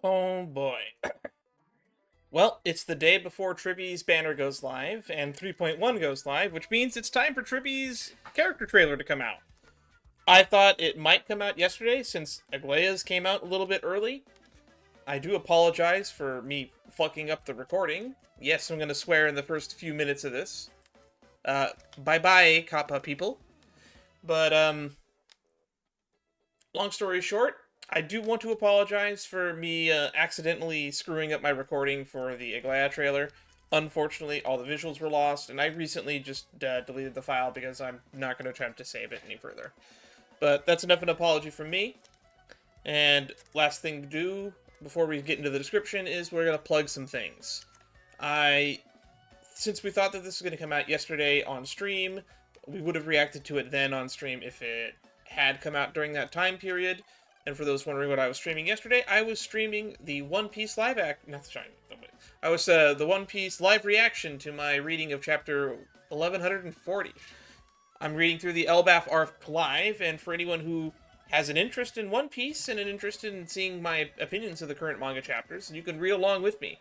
Oh boy. Well, it's the day before Tribbie's banner goes live and 3.1 goes live, which means it's time for Tribbie's character trailer to come out. I thought it might come out yesterday since Aglaya's came out a little bit early. I do apologize for me fucking up the recording. Yes, I'm going to swear in the first few minutes of this. Bye-bye, Kappa people. But, long story short, I do want to apologize for me accidentally screwing up my recording for the Aglaya trailer. Unfortunately, all the visuals were lost, and I recently just deleted the file because I'm not going to attempt to save it any further. But that's enough of an apology from me. And last thing to do before we get into the description is we're going to plug some things. Since we thought that this was going to come out yesterday on stream, we would have reacted to it then on stream if it had come out during that time period. And for those wondering what I was streaming yesterday, I was streaming the One Piece live I was the One Piece live reaction to my reading of chapter 1140. I'm reading through the Elbaf arc live, and for anyone who has an interest in One Piece and an interest in seeing my opinions of the current manga chapters, you can read along with me.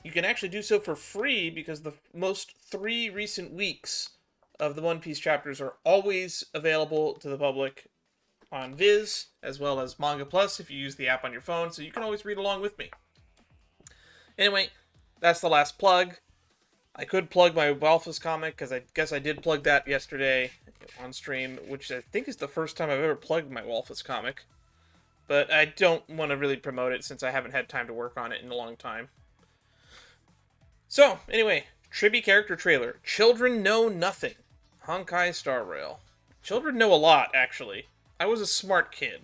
You can actually do so for free because the most 3 recent weeks of the One Piece chapters are always available to the public on Viz, as well as Manga Plus if you use the app on your phone, so you can always read along with me. Anyway, that's the last plug. I could plug my Walfus comic, because I guess I did plug that yesterday on stream, which I think is the first time I've ever plugged my Walfus comic. But I don't want to really promote it since I haven't had time to work on it in a long time. So, anyway, Tribbie character trailer. Children know nothing. Honkai Star Rail. Children know a lot, actually. I was a smart kid.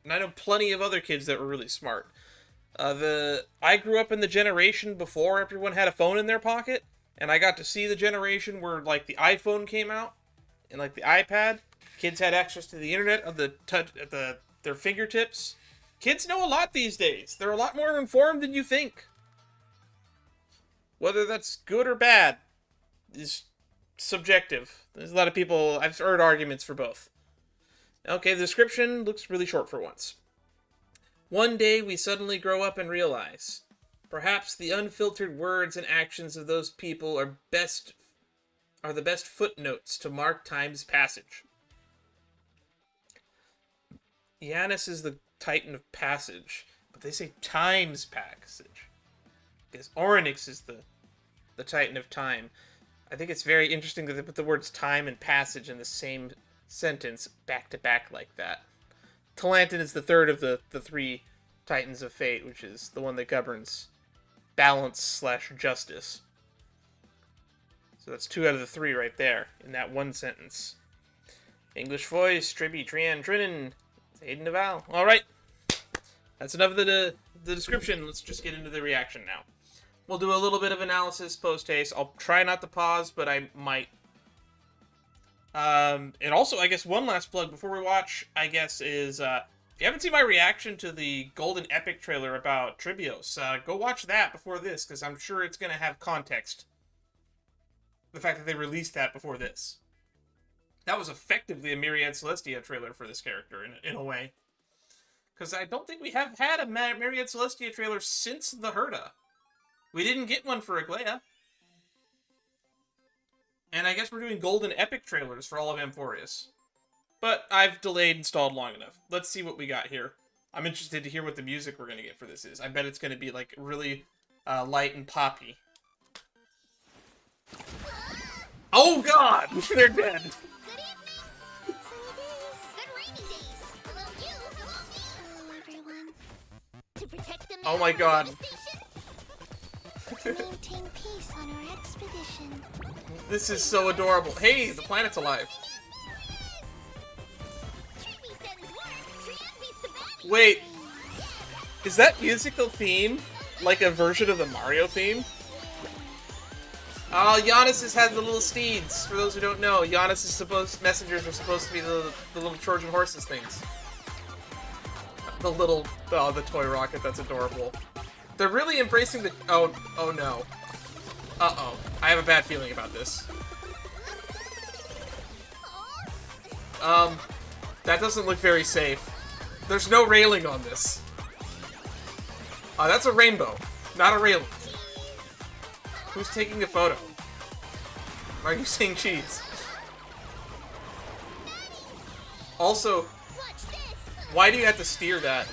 And I know plenty of other kids that were really smart. I grew up in the generation before everyone had a phone in their pocket, and I got to see the generation where, like, the iPhone came out, and, like, the iPad. Kids had access to the internet at their fingertips. Kids know a lot these days. They're a lot more informed than you think. Whether that's good or bad is subjective. There's a lot of people, I've heard arguments for both. Okay, the description looks really short for once. One day we suddenly grow up and realize, perhaps the unfiltered words and actions of those people are the best footnotes to mark time's passage. Yanis is the Titan of Passage, but they say time's passage. Because Orynyx is the Titan of Time. I think it's very interesting that they put the words time and passage in the same sentence back to back like that. Talantin is the third of the 3 Titans of Fate, which is the one that governs balance / justice. So that's 2 out of the 3 right there in that one sentence. English voice, Tribbie, Trian, Trinan, Aiden Naval. Alright, that's enough of the description. Let's just get into the reaction now. We'll do a little bit of analysis post-haste. I'll try not to pause, but I might. And also, I guess one last plug before we watch, I guess, is, if you haven't seen my reaction to the Golden Epic trailer about Tribbios, go watch that before this, because I'm sure it's going to have context. The fact that they released that before this. That was effectively a Myriad Celestia trailer for this character, in a way. Because I don't think we have had a Myriad Celestia trailer since the Herda. We didn't get one for Aglaya. And I guess we're doing Golden Epic trailers for all of Amphorius. But I've delayed and stalled long enough. Let's see what we got here. I'm interested to hear what the music we're going to get for this is. I bet it's going to be, like, really light and poppy. Oh god! They're dead! Oh my god. Maintain peace on our expedition. This is so adorable. Hey, the planet's alive. Wait, is that musical theme like a version of the Mario theme? Oh, Giannis has had the little steeds. For those who don't know, messengers are supposed to be the little Trojan horses things. The toy rocket, that's adorable. They're really embracing the, oh no. Uh-oh, I have a bad feeling about this. That doesn't look very safe. There's no railing on this. Oh, that's a rainbow, not a railing. Who's taking the photo? Are you saying cheese? Also, why do you have to steer that?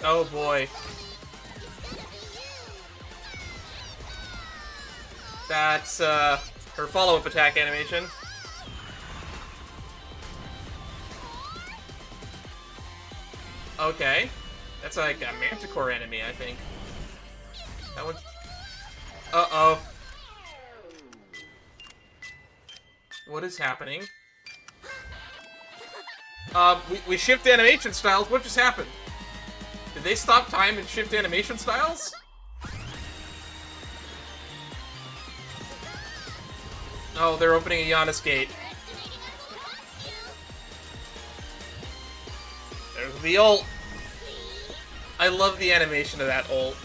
Oh boy. That's her follow-up attack animation. Okay. That's like a Manticore enemy, I think. That one. Uh-oh. What is happening? We shift animation styles. What just happened? Did they stop time and shift animation styles? Oh, they're opening a Giannis gate. There's the ult. I love the animation of that ult.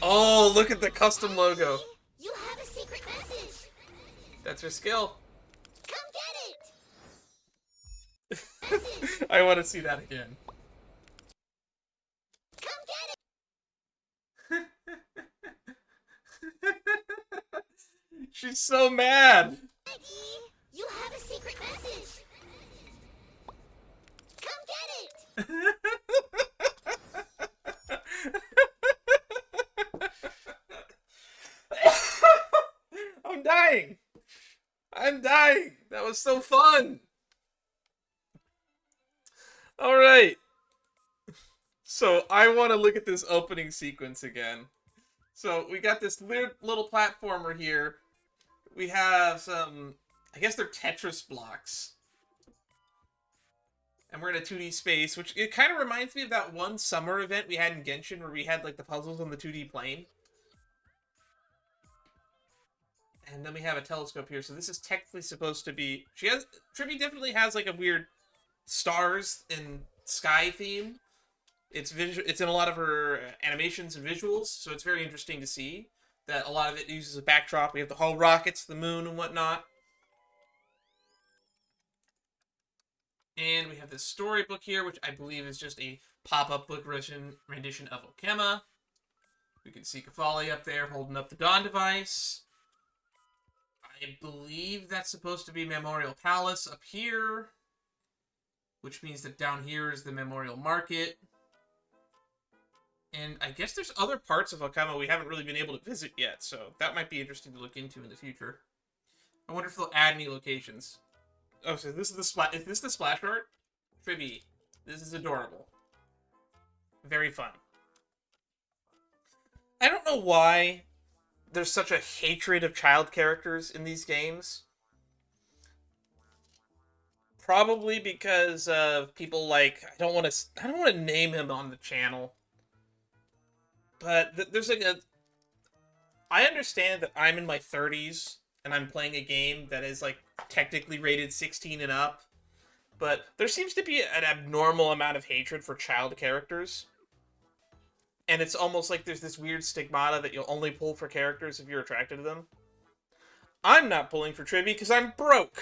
Oh, look at the custom logo. You have a secret message. That's her skill. Come get it. I want to see that again. Come get it. She's so mad. Maggie, you have a secret message. Come get it. I'm dying. I'm dying. That was so fun. All right. So I want to look at this opening sequence again. So we got this weird little platformer here. We have some, I guess they're Tetris blocks. And we're in a 2D space, which it kind of reminds me of that one summer event we had in Genshin where we had like the puzzles on the 2D plane. And then we have a telescope here, so this is technically supposed to be... Tribbie definitely has like a weird stars and sky theme. It's in a lot of her animations and visuals, so it's very interesting to see that a lot of it uses a backdrop. We have the whole rockets, the moon, and whatnot. And we have this storybook here, which I believe is just a pop-up book rendition of Okema. We can see Kafali up there holding up the Dawn device. I believe that's supposed to be Memorial Palace up here, which means that down here is the Memorial Market. And I guess there's other parts of Okema we haven't really been able to visit yet, so that might be interesting to look into in the future. I wonder if they'll add any locations. Oh, so this is the splash. Is this the splash art? Tribbie, this is adorable. Very fun. I don't know why there's such a hatred of child characters in these games. Probably because of people like I don't want to name him on the channel. But there's like a... I understand that I'm in my 30s and I'm playing a game that is like technically rated 16 and up, but there seems to be an abnormal amount of hatred for child characters. And it's almost like there's this weird stigmata that you'll only pull for characters if you're attracted to them. I'm not pulling for Tribbie because I'm broke.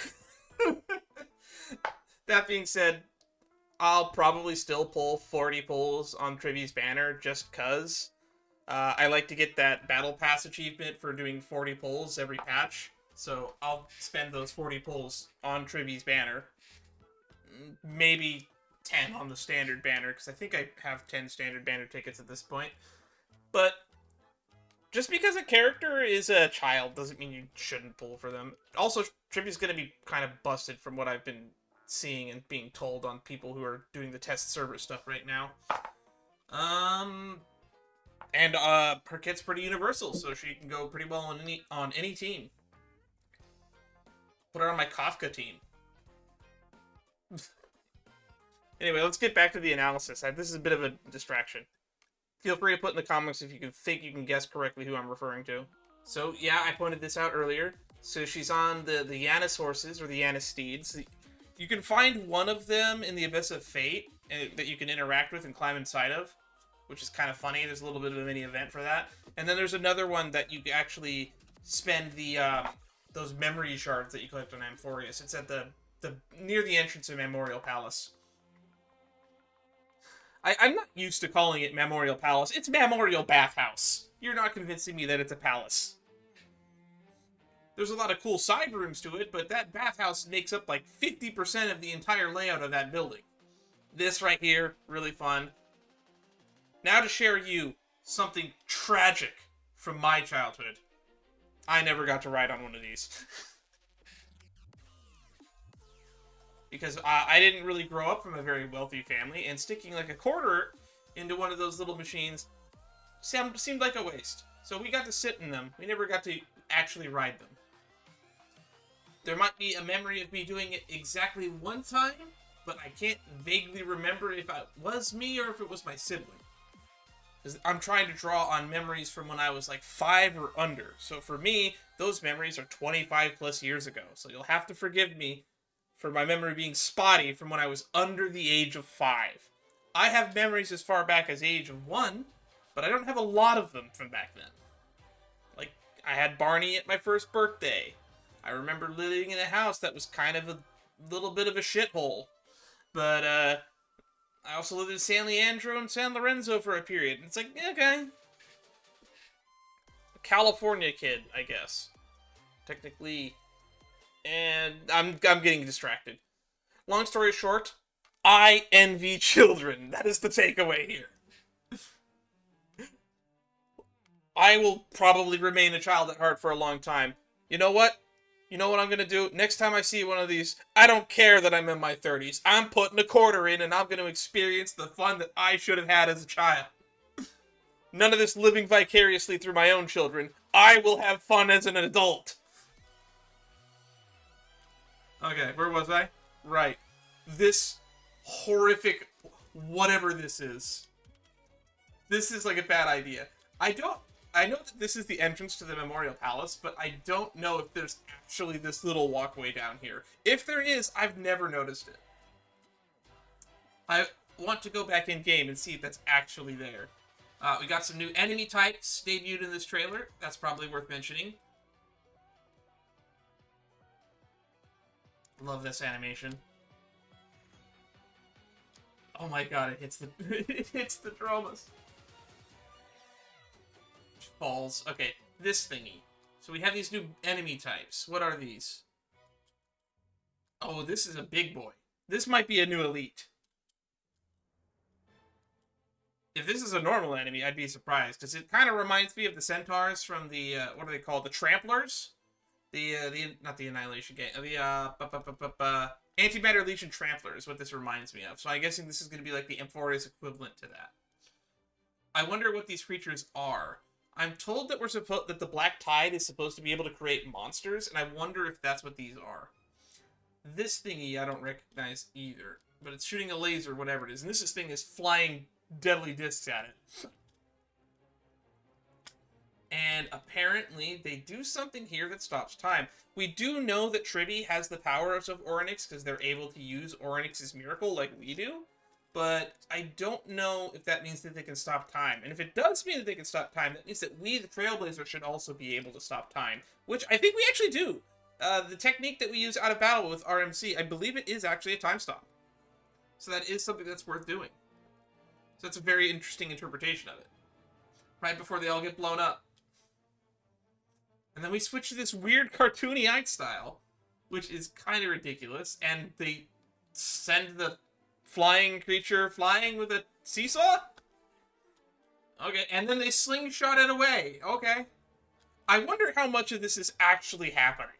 That being said, I'll probably still pull 40 pulls on Tribbie's banner just cuz. I like to get that Battle Pass achievement for doing 40 pulls every patch, so I'll spend those 40 pulls on Tribbie's banner. Maybe 10 on the standard banner, because I think I have 10 standard banner tickets at this point. But just because a character is a child doesn't mean you shouldn't pull for them. Also, Tribbie's going to be kind of busted from what I've been seeing and being told on people who are doing the test server stuff right now. And her kit's pretty universal, so she can go pretty well on any team. Put her on my Kafka team. Anyway, let's get back to the analysis. This is a bit of a distraction. Feel free to put in the comments if you think you can guess correctly who I'm referring to. So, yeah, I pointed this out earlier. So she's on the Yanis horses, or the Yanis steeds. You can find one of them in the Abyss of Fate that you can interact with and climb inside of, which is kind of funny. There's a little bit of a mini event for that. And then there's another one that you actually spend the those memory shards that you collect on Amphorius. It's at the near the entrance of Memorial Palace. I'm not used to calling it Memorial Palace. It's Memorial Bathhouse. You're not convincing me that it's a palace. There's a lot of cool side rooms to it, but that bathhouse makes up like 50% of the entire layout of that building. This right here, really fun. Now to share you something tragic from my childhood. I never got to ride on one of these. Because I didn't really grow up from a very wealthy family, and sticking like a quarter into one of those little machines seemed like a waste. So we got to sit in them. We never got to actually ride them. There might be a memory of me doing it exactly one time, but I can't vaguely remember if it was me or if it was my sibling. Because I'm trying to draw on memories from when I was like 5 or under. So for me, those memories are 25 plus years ago. So you'll have to forgive me for my memory being spotty from when I was under the age of 5. I have memories as far back as the age of 1, but I don't have a lot of them from back then. Like, I had Barney at my first birthday. I remember living in a house that was kind of a little bit of a shithole. But, I also lived in San Leandro and San Lorenzo for a period. And it's like, okay. A California kid, I guess. Technically. And I'm getting distracted. Long story short, I envy children. That is the takeaway here. I will probably remain a child at heart for a long time. You know what? You know what I'm going to do? Next time I see one of these, I don't care that I'm in my 30s. I'm putting a quarter in and I'm going to experience the fun that I should have had as a child. None of this living vicariously through my own children. I will have fun as an adult. Okay, where was I? Right. This horrific whatever this is. This is like a bad idea. I know that this is the entrance to the Memorial Palace, but I don't know if there's actually this little walkway down here. If there is, I've never noticed it. I want to go back in game and see if that's actually there. We got some new enemy types debuted in this trailer. That's probably worth mentioning. Love this animation. Oh my god, it hits the it hits the dromas. Falls. Okay, this thingy. So we have these new enemy types. What are these? Oh, this is a big boy. This might be a new elite. If this is a normal enemy, I'd be surprised, because it kind of reminds me of the centaurs from the, what are they called? The Tramplers? Not the Annihilation game, Antimatter Legion Trampler is what this reminds me of. So I'm guessing this is going to be like the Amphora's equivalent to that. I wonder what these creatures are. I'm told that that the Black Tide is supposed to be able to create monsters, and I wonder if that's what these are. This thingy I don't recognize either, but it's shooting a laser, whatever it is, and this thing is flying deadly discs at it. And apparently they do something here that stops time. We do know that Tribbie has the powers of Orynyx because they're able to use Orynyx's miracle like we do. But I don't know if that means that they can stop time. And if it does mean that they can stop time, that means that we, the Trailblazers, should also be able to stop time. Which I think we actually do. The technique that we use out of battle with RMC, I believe it is actually a time stop. So that is something that's worth doing. So that's a very interesting interpretation of it. Right before they all get blown up. And then we switch to this weird cartoony art style, which is kind of ridiculous. And they send the flying creature flying with a seesaw? Okay, and then they slingshot it away. Okay. I wonder how much of this is actually happening.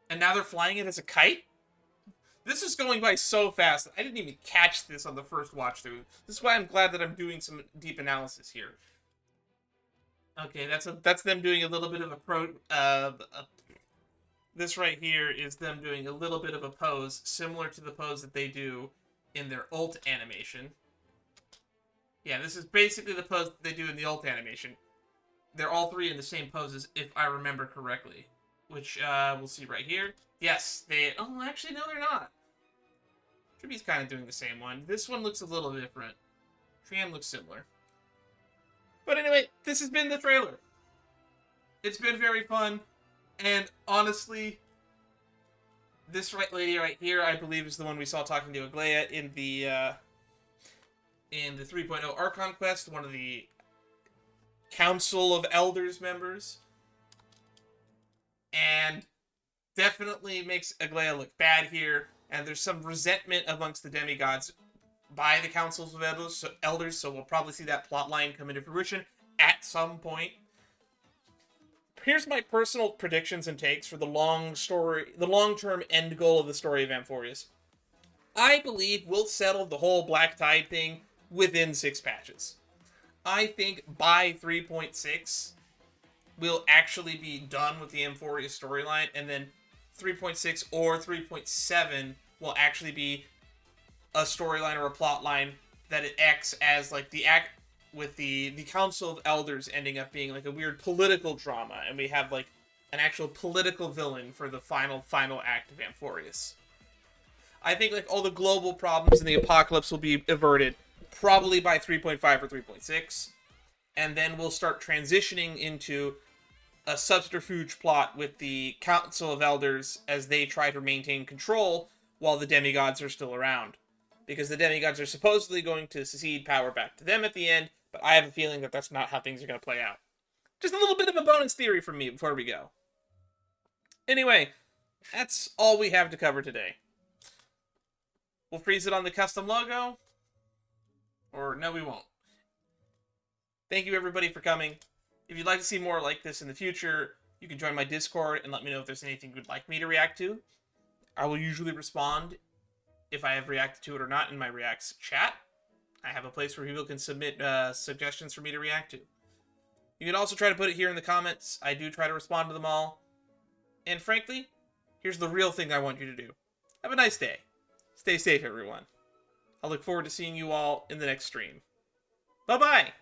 And now they're flying it as a kite? This is going by so fast that I didn't even catch this on the first watch through. This is why I'm glad that I'm doing some deep analysis here. Okay, that's them doing a little bit of this right here is them doing a little bit of a pose similar to the pose that they do in their ult animation. Yeah, this is basically the pose that they do in the ult animation. They're all three in the same poses, if I remember correctly. Which, we'll see right here. Yes, oh, actually, no, they're not. Tribbie's kind of doing the same one. This one looks a little different. Triam looks similar. But anyway, this has been the trailer. It's been very fun, and honestly, This right lady right here, I believe, is the one we saw talking to Aglaia in the 3.0 Archon quest, one of the Council of Elders members. And definitely makes Aglaia look bad here, and there's some resentment amongst the demigods by the Councils of Elders, so we'll probably see that plot line come into fruition at some point. Here's my personal predictions and takes for the long-term end goal of the story of Amphorius. I believe we'll settle the whole Black Tide thing within 6 patches. I think by 3.6, we'll actually be done with the Amphorius storyline, and then 3.6 or 3.7 will actually be a storyline or a plot line that it acts as like the act with the Council of Elders ending up being like a weird political drama, and we have like an actual political villain for the final act of Amphorius. I think like all the global problems in the apocalypse will be averted probably by 3.5 or 3.6, and then we'll start transitioning into a subterfuge plot with the Council of Elders as they try to maintain control while the demigods are still around. Because the demigods are supposedly going to cede power back to them at the end, but I have a feeling that that's not how things are going to play out. Just a little bit of a bonus theory from me before we go. Anyway, that's all we have to cover today. We'll freeze it on the custom logo. Or no, we won't. Thank you everybody for coming. If you'd like to see more like this in the future, you can join my Discord and let me know if there's anything you'd like me to react to. I will usually respond if I have reacted to it or not in my Reacts chat. I have a place where people can submit suggestions for me to react to. You can also try to put it here in the comments. I do try to respond to them all. And frankly, here's the real thing I want you to do. Have a nice day. Stay safe, everyone. I look forward to seeing you all in the next stream. Bye-bye!